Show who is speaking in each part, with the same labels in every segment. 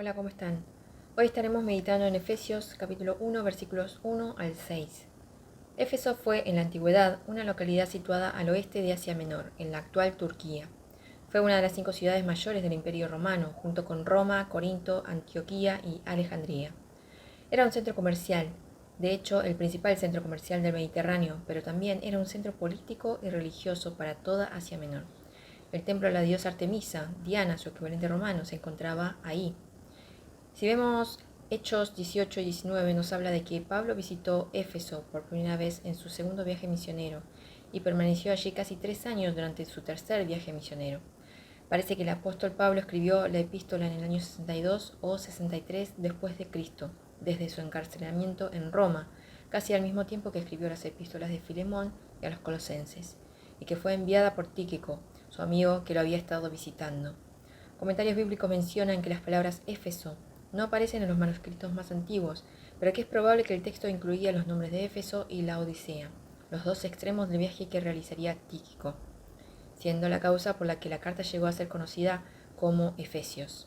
Speaker 1: Hola, ¿cómo están? Hoy estaremos meditando en Efesios capítulo 1, versículos 1 al 6. Éfeso fue en la antigüedad una localidad situada al oeste de Asia Menor, en la actual Turquía. Fue una de las 5 ciudades mayores del Imperio Romano, junto con Roma, Corinto, Antioquía y Alejandría. Era un centro comercial, de hecho el principal centro comercial del Mediterráneo, pero también era un centro político y religioso para toda Asia Menor. El templo de la diosa Artemisa, Diana, su equivalente romano, se encontraba ahí. Si vemos Hechos 18 y 19, nos habla de que Pablo visitó Éfeso por primera vez en su segundo viaje misionero y permaneció allí casi 3 años durante su tercer viaje misionero. Parece que el apóstol Pablo escribió la epístola en el año 62 o 63 después de Cristo, desde su encarcelamiento en Roma, casi al mismo tiempo que escribió las epístolas de Filemón y a los colosenses, y que fue enviada por Tíquico, su amigo que lo había estado visitando. Comentarios bíblicos mencionan que las palabras Éfeso no aparecen en los manuscritos más antiguos, pero que es probable que el texto incluía los nombres de Éfeso y la Odisea, los dos extremos del viaje que realizaría Tíquico, siendo la causa por la que la carta llegó a ser conocida como Efesios.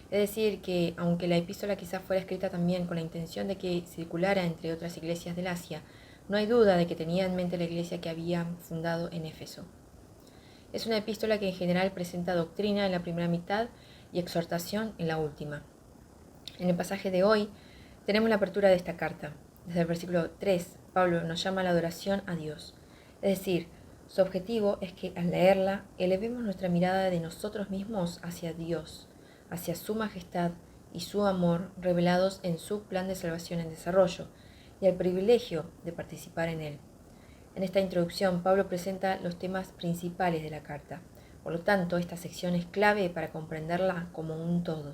Speaker 1: Es decir, que aunque la epístola quizás fuera escrita también con la intención de que circulara entre otras iglesias del Asia, no hay duda de que tenía en mente la iglesia que habían fundado en Éfeso. Es una epístola que en general presenta doctrina en la primera mitad y exhortación en la última. En el pasaje de hoy tenemos la apertura de esta carta. Desde el versículo 3, Pablo nos llama a la adoración a Dios. Es decir, su objetivo es que al leerla elevemos nuestra mirada de nosotros mismos hacia Dios, hacia su majestad y su amor revelados en su plan de salvación en desarrollo y el privilegio de participar en él. En esta introducción, Pablo presenta los temas principales de la carta. Por lo tanto, esta sección es clave para comprenderla como un todo.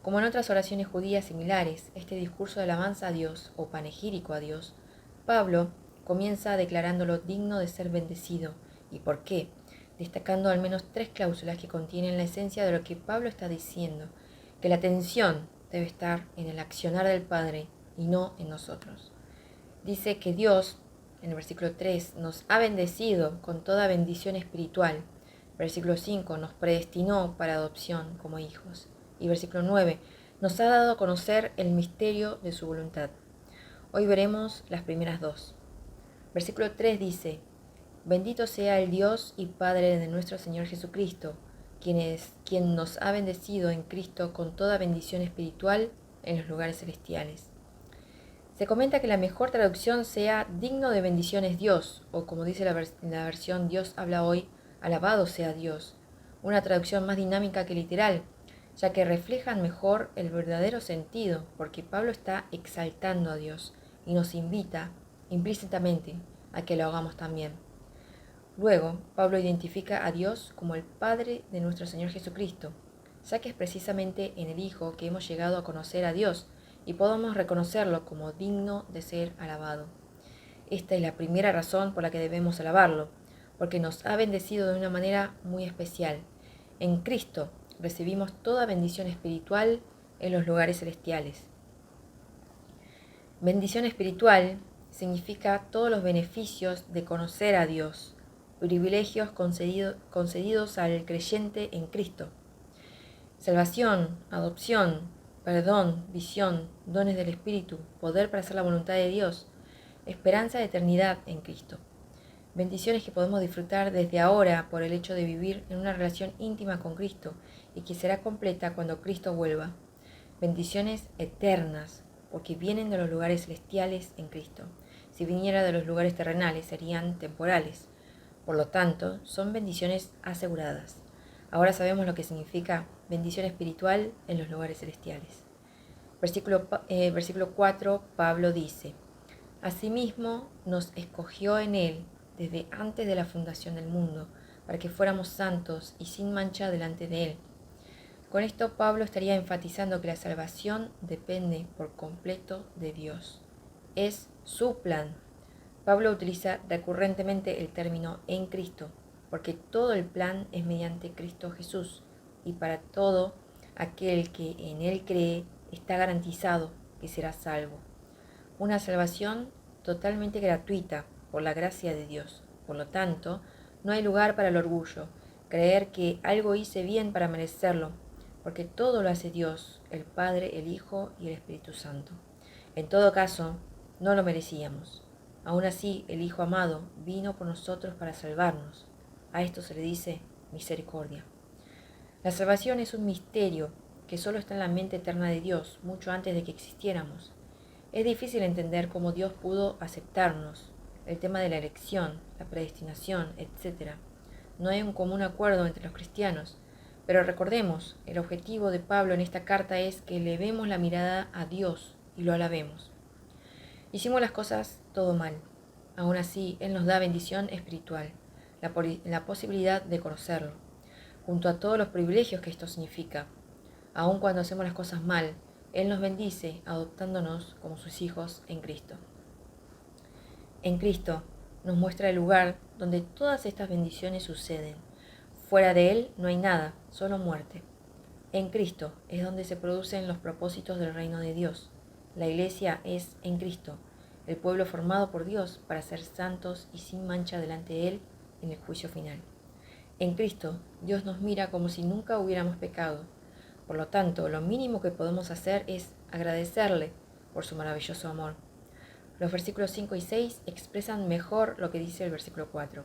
Speaker 1: Como en otras oraciones judías similares, este discurso de alabanza a Dios o panegírico a Dios, Pablo comienza declarándolo digno de ser bendecido. ¿Y por qué? Destacando al menos 3 cláusulas que contienen la esencia de lo que Pablo está diciendo, que la atención debe estar en el accionar del Padre y no en nosotros. Dice que Dios, en el versículo 3, nos ha bendecido con toda bendición espiritual. Versículo 5, nos predestinó para adopción como hijos. Y versículo 9, nos ha dado a conocer el misterio de su voluntad. Hoy veremos las primeras dos. Versículo 3 dice, bendito sea el Dios y Padre de nuestro Señor Jesucristo, quien nos ha bendecido en Cristo con toda bendición espiritual en los lugares celestiales. Se comenta que la mejor traducción sea digno de bendiciones Dios, o como dice la versión Dios habla hoy, alabado sea Dios, una traducción más dinámica que literal, ya que reflejan mejor el verdadero sentido, porque Pablo está exaltando a Dios y nos invita implícitamente a que lo hagamos también. Luego, Pablo identifica a Dios como el Padre de nuestro Señor Jesucristo, ya que es precisamente en el Hijo que hemos llegado a conocer a Dios y podemos reconocerlo como digno de ser alabado. Esta es la primera razón por la que debemos alabarlo, porque nos ha bendecido de una manera muy especial. En Cristo recibimos toda bendición espiritual en los lugares celestiales. Bendición espiritual significa todos los beneficios de conocer a Dios, privilegios concedidos al creyente en Cristo. Salvación, adopción, perdón, visión, dones del Espíritu, poder para hacer la voluntad de Dios, esperanza de eternidad en Cristo. Bendiciones que podemos disfrutar desde ahora por el hecho de vivir en una relación íntima con Cristo y que será completa cuando Cristo vuelva. Bendiciones eternas, porque vienen de los lugares celestiales en Cristo. Si viniera de los lugares terrenales serían temporales. Por lo tanto, son bendiciones aseguradas. Ahora sabemos lo que significa bendición espiritual en los lugares celestiales. Versículo 4, Pablo dice, asimismo nos escogió en él desde antes de la fundación del mundo, para que fuéramos santos y sin mancha delante de él. Con esto Pablo estaría enfatizando que la salvación depende por completo de Dios. Es su plan. Pablo utiliza recurrentemente el término en Cristo, porque todo el plan es mediante Cristo Jesús, y para todo aquel que en Él cree está garantizado que será salvo. Una salvación totalmente gratuita por la gracia de Dios. Por lo tanto, no hay lugar para el orgullo, creer que algo hice bien para merecerlo, porque todo lo hace Dios, el Padre, el Hijo y el Espíritu Santo. En todo caso, no lo merecíamos. Aún así, el Hijo amado vino por nosotros para salvarnos. A esto se le dice misericordia. La salvación es un misterio que solo está en la mente eterna de Dios, mucho antes de que existiéramos. Es difícil entender cómo Dios pudo aceptarnos, el tema de la elección, la predestinación, etc. No hay un común acuerdo entre los cristianos, pero recordemos, el objetivo de Pablo en esta carta es que elevemos la mirada a Dios y lo alabemos. Hicimos las cosas todo mal. Aún así, Él nos da bendición espiritual, la posibilidad de conocerlo, junto a todos los privilegios que esto significa. Aun cuando hacemos las cosas mal, Él nos bendice adoptándonos como sus hijos en Cristo. En Cristo nos muestra el lugar donde todas estas bendiciones suceden. Fuera de Él no hay nada, solo muerte. En Cristo es donde se producen los propósitos del reino de Dios. La iglesia es en Cristo, el pueblo formado por Dios para ser santos y sin mancha delante de Él en el juicio final. En Cristo, Dios nos mira como si nunca hubiéramos pecado. Por lo tanto, lo mínimo que podemos hacer es agradecerle por su maravilloso amor. Los versículos 5 y 6 expresan mejor lo que dice el versículo 4.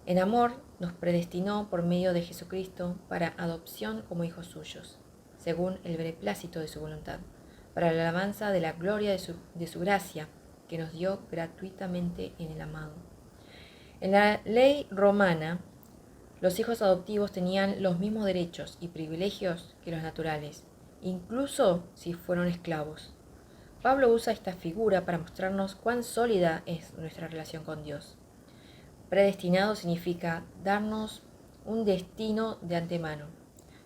Speaker 1: En amor nos predestinó por medio de Jesucristo para adopción como hijos suyos, según el beneplácito de su voluntad, para la alabanza de la gloria de su gracia, que nos dio gratuitamente en el amado. En la ley romana, los hijos adoptivos tenían los mismos derechos y privilegios que los naturales, incluso si fueron esclavos. Pablo usa esta figura para mostrarnos cuán sólida es nuestra relación con Dios. Predestinado significa darnos un destino de antemano.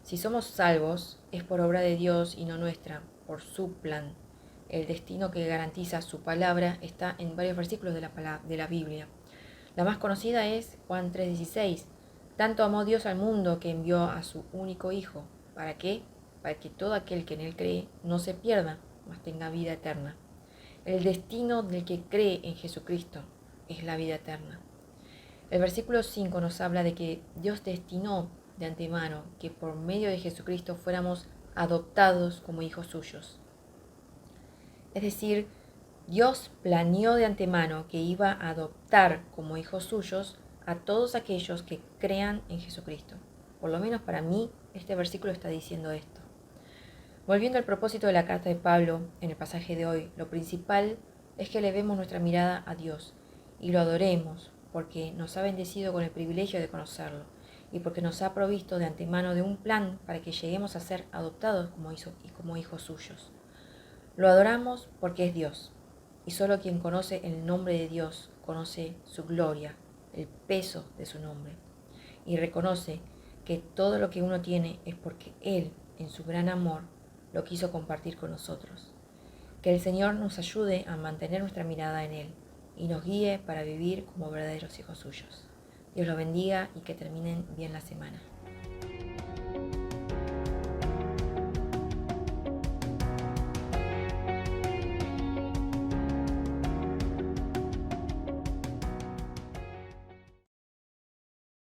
Speaker 1: Si somos salvos, es por obra de Dios y no nuestra, por su plan. El destino que garantiza su palabra está en varios versículos de la Biblia. La más conocida es Juan 3:16. Tanto amó Dios al mundo que envió a su único Hijo. ¿Para qué? Para que todo aquel que en Él cree no se pierda, mas tenga vida eterna. El destino del que cree en Jesucristo es la vida eterna. El versículo 5 nos habla de que Dios destinó de antemano que por medio de Jesucristo fuéramos adoptados como hijos suyos. Es decir, Dios planeó de antemano que iba a adoptar como hijos suyos a todos aquellos que crean en Jesucristo. Por lo menos para mí, este versículo está diciendo esto. Volviendo al propósito de la carta de Pablo, en el pasaje de hoy, lo principal es que elevemos nuestra mirada a Dios y lo adoremos, porque nos ha bendecido con el privilegio de conocerlo y porque nos ha provisto de antemano de un plan para que lleguemos a ser adoptados como hijos suyos. Lo adoramos porque es Dios, y solo quien conoce el nombre de Dios conoce su gloria, el peso de su nombre, y reconoce que todo lo que uno tiene es porque Él, en su gran amor, lo quiso compartir con nosotros. Que el Señor nos ayude a mantener nuestra mirada en Él y nos guíe para vivir como verdaderos hijos suyos. Dios los bendiga y que terminen bien la semana.